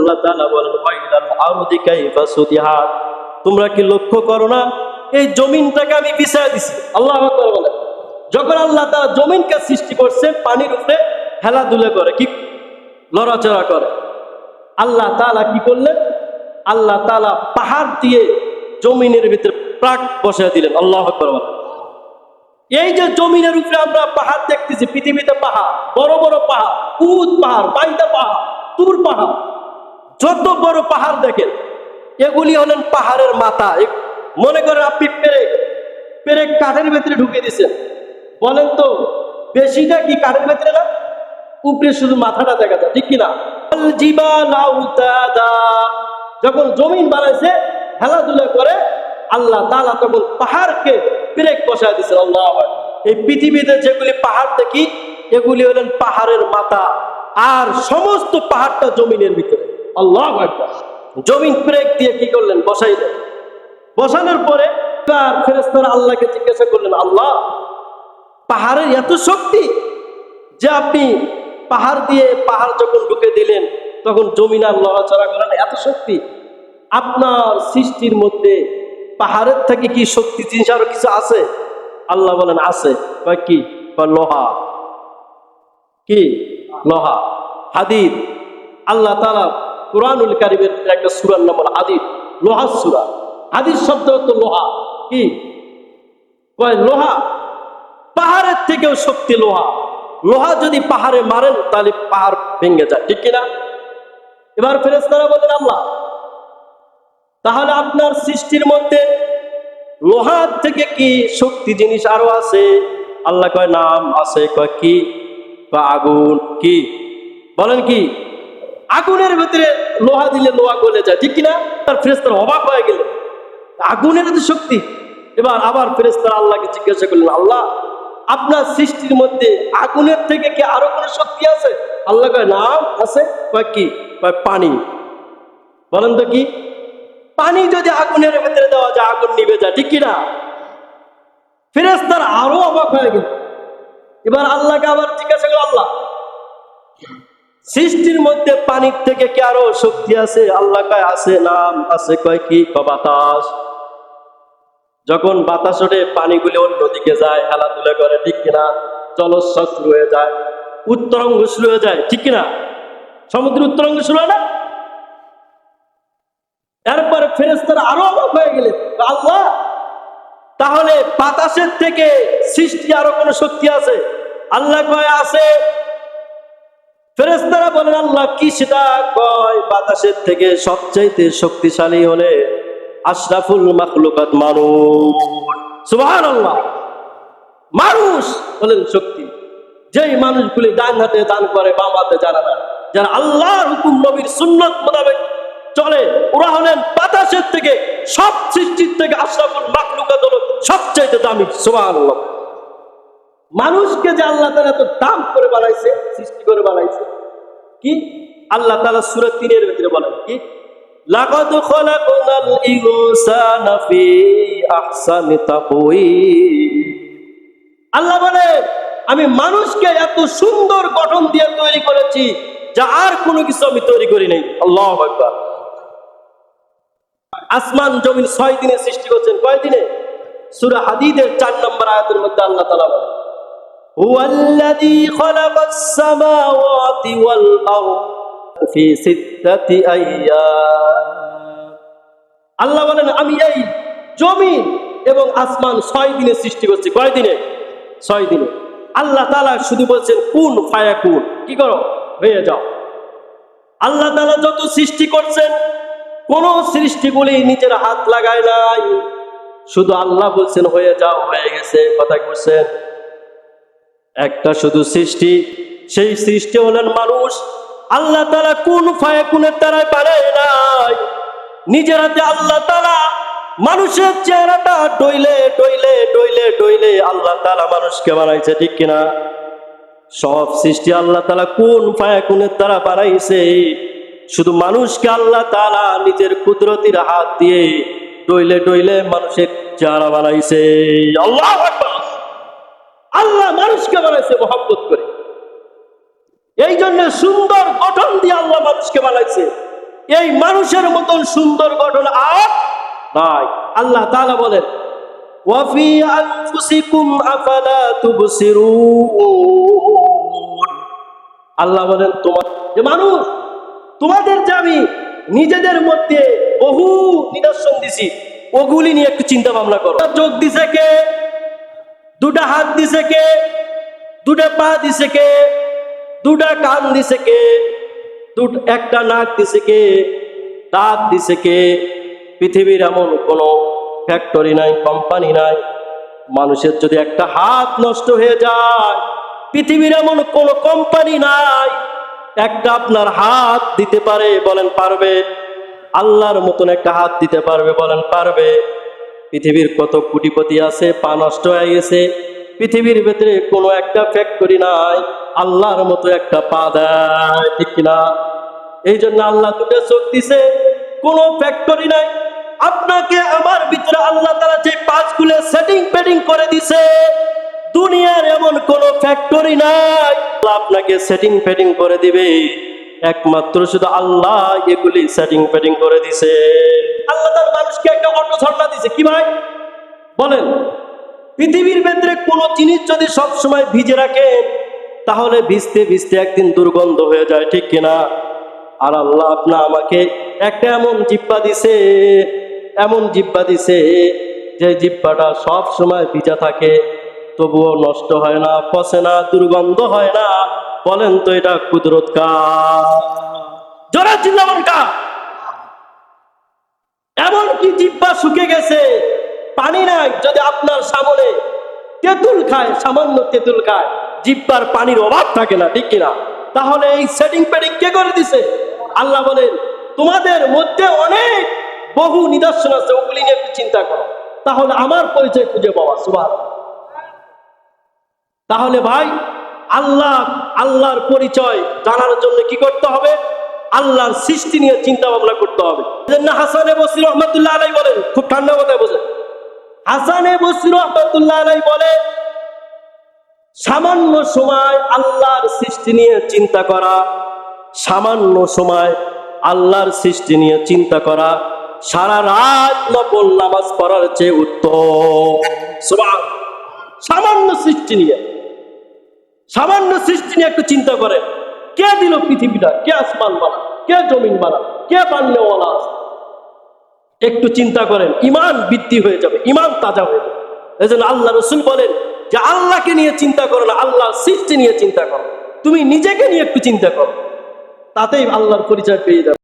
আল্লাহ তাআলা বলেন ওয়াইলাল আরদি কাইফা সুতিহাত, তোমরা কি লক্ষ্য করো না এই জমিনটাকে আমি বিছায়া দিছি। আল্লাহু আকবার বলেন। যখন আল্লাহ তাআলা জমিনকে সৃষ্টি করছেন পানির উপরে খেলাধুলা করে, কি লড়াচড়া করে, আল্লাহ তাআলা কি করলেন? আল্লাহ তাআলা পাহাড় দিয়ে জমিনের ভিতরে প্রাক বসায় দিলেন। আল্লাহু আকবার বলেন। এই যে জমিনের উপরে আমরা পাহাড় দেখতেছি, পৃথিবীতে পাহাড়, বড় বড় পাহাড়, উদ পাহাড়, বাইদা পাহাড়, তুর পাহাড়, যত বড় পাহাড় দেখেন এগুলি হলেন পাহাড়ের মাথা। মনে করেন আপনি পেরেক পেরেক কাঠের ভেতরে ঢুকে দিচ্ছেন, বলেন তো বেশিটা কি কাঠের ভেতরে না? উপরে শুধু মাথাটা দেখা যায়, ঠিক কিনা? যখন জমিন বানাইছে খেলাধুলা করে আল্লাহ তাআলা তখন পাহাড়কে পেরেক বসায় দিয়েছে। আল্লাহু আকবার। এই পৃথিবীতে যেগুলি পাহাড় দেখি এগুলি হলেন পাহাড়ের মাথা, আর সমস্ত পাহাড়টা জমিনের ভিতরে। আল্লাহু আকবার। জমিন পেরেক দিয়ে কি করলেন? বসাইলেন। বসানোর পরে ফেরেশতারা আল্লাহকে জিজ্ঞাসা করলেন, আল্লাহ পাহাড়ের এত শক্তি যে আপনি পাহাড় দিয়ে পাহাড় যখন ঢুকে দিলেন তখন জমিন আর লড়াচড়া করেন, এত শক্তি আপনার সৃষ্টির মধ্যে পাহাড়ের থেকে কি শক্তি জিনিস আরো কিছু আছে? আল্লাহ বলেন আছে। কয় কি? কয় লোহা। কি? লোহা, হাদিদ। আল্লাহ তাআলা কুরআনুল কারীমের একটা সূরার নাম হলো হাদিদ, লোহা সূরা। হাদিদ শব্দ হলো লোহা। কি? কয় লোহা পাহাড়ের থেকেও শক্তি লোহা। লোহা যদি পাহাড়ে মারেন তাহলে পাহাড় ভেঙে যায়, ঠিক কিনা? এবার ফেরেশতারা বলেন, আল্লাহ তাহলে আপনার সৃষ্টির মধ্যে লোহার থেকে কি শক্তি জিনিস আরো আছে? আল্লাহ কয় নাম আছে। কয় কি? কয় আগুন। কি বলেন? কি? আগুনের ভিতরে লোহা দিলে লোহা গলে যায়, ঠিক কিনা? তার ফেরেশতারা অবাক হয়ে গেলেন, আগুনের এত শক্তি। এবার আবার ফেরেশতারা আল্লাহকে জিজ্ঞাসা করলেন, আল্লাহ আপনার সৃষ্টির মধ্যে আগুনের থেকে কি আরো কোনো শক্তি আছে? আল্লাহ কয় নাম আছে। কয় কি? কয় পানি। বলেন তো কি? পানি যদি আগুনের ভিতরে দেওয়া যায় আগুন নিভে যায়, ঠিক কিনা? ফেরেশতারা আরো অবাক হয়ে গেল। এবার আল্লাহকে আবার জিজ্ঞাসা করল, আল্লাহ সৃষ্টির মধ্যে পানির থেকে কি আরো শক্তি আছে? আল্লাহ কয় আছে। নাম আছে। কয় কি? কয় বাতাস। যখন বাতাস ওঠে পানিগুলি অন্যদিকে যায়, খেলাধুলা করে, ঠিক কিনা? জলস্রোত শুরু হয়ে যায়, উত্তরঙ্গ শুরু হয়ে যায়, ঠিক কিনা? সমুদ্রের উত্তরঙ্গ শুরু হয় না? এরপরে ফেরেশতারা আরো অবাক হয়ে গেলেন, আল্লাহ তাহলে বাতাসের থেকে সৃষ্টি আরো কোনো শক্তি আছে? আল্লাহ কয় আছে। ফেরেশতারা বলেন, আল্লাহ কি সেটা? কয় বাতাসের থেকে সবচাইতে শক্তিশালী হলে আশরাফুল মাখলুকাত মানুষ। সুবহানাল্লাহ। মানুষ হলেন শক্তি। যেই মানুষগুলি ডান হাতে দান করে, বাম হাতে জানা না, যারা আল্লাহর হুকুম নবীর সুন্নাত মোতাবেক চলে, ওরা হলেন বাতাসের থেকে, সব সৃষ্টির থেকে আশরাফুল মাখলুকাত হলো সবচাইতে দামি। সুবহানাল্লাহ। মানুষকে যে আল্লাহ তাআলা এত দাম করে বানাইছে, সৃষ্টি করে বানাইছে, কি আল্লাহ তাআলা সূরা ৩ এর ভিতরে বলেন, কি লাকাদ খালাকনাল ইনসানা ফি আহসানি তাকওয়িম। আল্লাহ বলে আমি মানুষকে এত সুন্দর গঠন দিয়ে তৈরি করেছি যা আর কোনো কিছু আমি তৈরি করি নাই। আল্লাহু আকবার। আসমান জমিন ৬ দিনে সৃষ্টি করছেন। কয় দিনে? সূরা হাদীদের ৪ নম্বর আয়াতের মধ্যে আল্লাহ তাআলা বলেন, হুয়াল্লাযী খালাকাস সামাওয়াতি ওয়াল আরদ ফি সিত্তাতি আইয়াম। আল্লাহ বলেন আমি এই জমিন এবং আসমান ৬ দিনে সৃষ্টি করছি। কয় দিনে? ৬ দিনে। আল্লাহ তাআলা শুধু বলছেন কুন ফায়াকুন, কি করো? হয়ে যাও। আল্লাহ তাআলা যত সৃষ্টি করছেন কোন সৃষ্টিগুলি নিজের হাত লাগায় নাই, শুধু আল্লাহ বলছেন হয়ে যাও, হয়ে গেছে। কথা বলছেন। একটা শুধু সৃষ্টি, সেই সৃষ্টি হলেন মানুষ। আল্লাহ তাআলা কুন ফায়াকুনের দ্বারাই বানায় নাই, নিজের হাতে আল্লাহ তাআলা মানুষের চেহারাটা ডইলে ডইলে ডইলে ডইলে আল্লাহ তাআলা মানুষকে বানাইছে, ঠিক কিনা? সব সৃষ্টি আল্লাহ তাআলা কুন ফায়াকুনের দ্বারা বানাইছে, শুধু মানুষকে আল্লাহ তাআলা নিজের কুদরতির হাত দিয়ে ডইলে ডইলে মানুষের চেহারা বানাইছে। আল্লাহু আকবার। আল্লাহ মানুষকে বানাইছে মহব্বত করে, এই জন্য সুন্দর গঠন দিয়ে আল্লাহ মানুষকে বানাইছে। এই মানুষের মতন সুন্দর গঠন আর নাই। আল্লাহ তাআলা বলেন ওয়াফি আনফুসিকুম আফালা তুবসিরুন। আল্লাহ বলেন তোমার যে মানুষ, তোমাদের যে আমি নিজেদের মধ্যে বহু নিদর্শন দিছি, ওগুলি নিয়ে একটু চিন্তা ভাবনা করো। চোখ দিছে কে? দুটা হাত দিছে কে? দুটা পা দিছে কে? দুটা কান দিছে কে? একটা নাক দিছে কে? দাঁত দিছে কে? পৃথিবীর এমন কোনো ফ্যাক্টরি নাই, কোম্পানি নাই, মানুষের যদি একটা হাত নষ্ট হয়ে যায়, পৃথিবীর এমন কোনো কোম্পানি নাই একটা আপনার হাত দিতে পারে, বলেন পারবে? আল্লাহর মতন একটা হাত দিতে পারবে, বলেন পারবে? পৃথিবীর কত কোটিপতি আছে, পা নষ্ট হয়ে গেছে, পৃথিবীর ভেতরে কোনো একটা ফ্যাক্টরি নাই আল্লাহর মতো একটা পা দেয়, ঠিক কিনা? এই জন্য আল্লাহ দুটো চোখ দিছে, কোনো ফ্যাক্টরি নাই। আপনাকে আমার ভিতরে আল্লাহ তাআলা যে পাঁচগুলো সেটিং পেটিং করে দিছে, দুনিয়ার এমন কোনো ফ্যাক্টরি নাই আল্লাহ আপনাকে সেটিং পেটিং করে দিবে, একমাত্র শুধু আল্লাহ এগুলি সেটিং পেটিং করে দিছে। আল্লাহ তাআলা মানুষকে একটা অটো ঝর্ণা দিছে, কি ভাই বলেন? পৃথিবীর ভেতরে কোনো জিনিস যদি সব সময় ভিজে রাখেন, তাহলে ভিজতে ভিজতে একদিন দুর্গন্ধ হয়ে যায়, ঠিক কিনা? আর আল্লাহ আমাকে একটা এমন জিহ্বা দিছে, এমন জিহ্বা দিছে যে জিহ্বাটা সব সময় ভিজা থাকে, তবুও নষ্ট হয় না, পচে না, দুর্গন্ধ হয় না। বলেন তো এটা কুদরত কার? জোরে চিল্লাবেন কার? এমন কি জিহ্বা শুকে গেছে, পানি নাই, যদি আপনার সামনে তেঁতুল খায়, সামান্য তেঁতুল খায়, জিহ্বার পানির অভাব থাকে না, ঠিক কিনা? তাহলে এই সেটিং পেটিং কে করে দিছে? আল্লাহ বলেন তোমাদের মধ্যে অনেক বহু নিদর্শন আছে, ওগুলি নিয়ে একটু চিন্তা করো, তাহলে আমার পরিচয় খুঁজে পাওয়া। সুবহানাল্লাহ। তাহলে ভাই আল্লাহর পরিচয় জানার জন্য কি করতে হবে? আল্লাহর সৃষ্টি নিয়ে চিন্তা ভাবনা করতে হবে। হাসান বসরি রহমাতুল্লাহ আলাইহি বলেন, খুব ঠান্ডা কথায় বোঝেন, হাসান বসরি রহমাতুল্লাহ আলাইহি বলে সামান্য সময় আল্লাহর সৃষ্টি নিয়ে চিন্তা করা, সামান্য সময় আল্লাহর সৃষ্টি নিয়ে চিন্তা করা সারা রাত নফল নামাজ পড়ার চেয়ে উত্তম। সুবহানাল্লাহ। সামান্য সৃষ্টি নিয়ে একটু চিন্তা করেন, কে দিল পৃথিবীটা, কে আসমান বানা, কে জমিন বানা, কে বান্নেওয়ালা আছে? একটু চিন্তা করেন, ইমান বৃদ্ধি হয়ে যাবে, ইমান তাজা হয়ে যাবে। এই জন্য আল্লাহ রাসূল বলেন যে আল্লাহকে নিয়ে চিন্তা করো না, আল্লাহর সৃষ্টি নিয়ে চিন্তা করো। তুমি নিজেকে নিয়ে একটু চিন্তা করো, তাতেই আল্লাহর পরিচয় পেয়ে যাবে।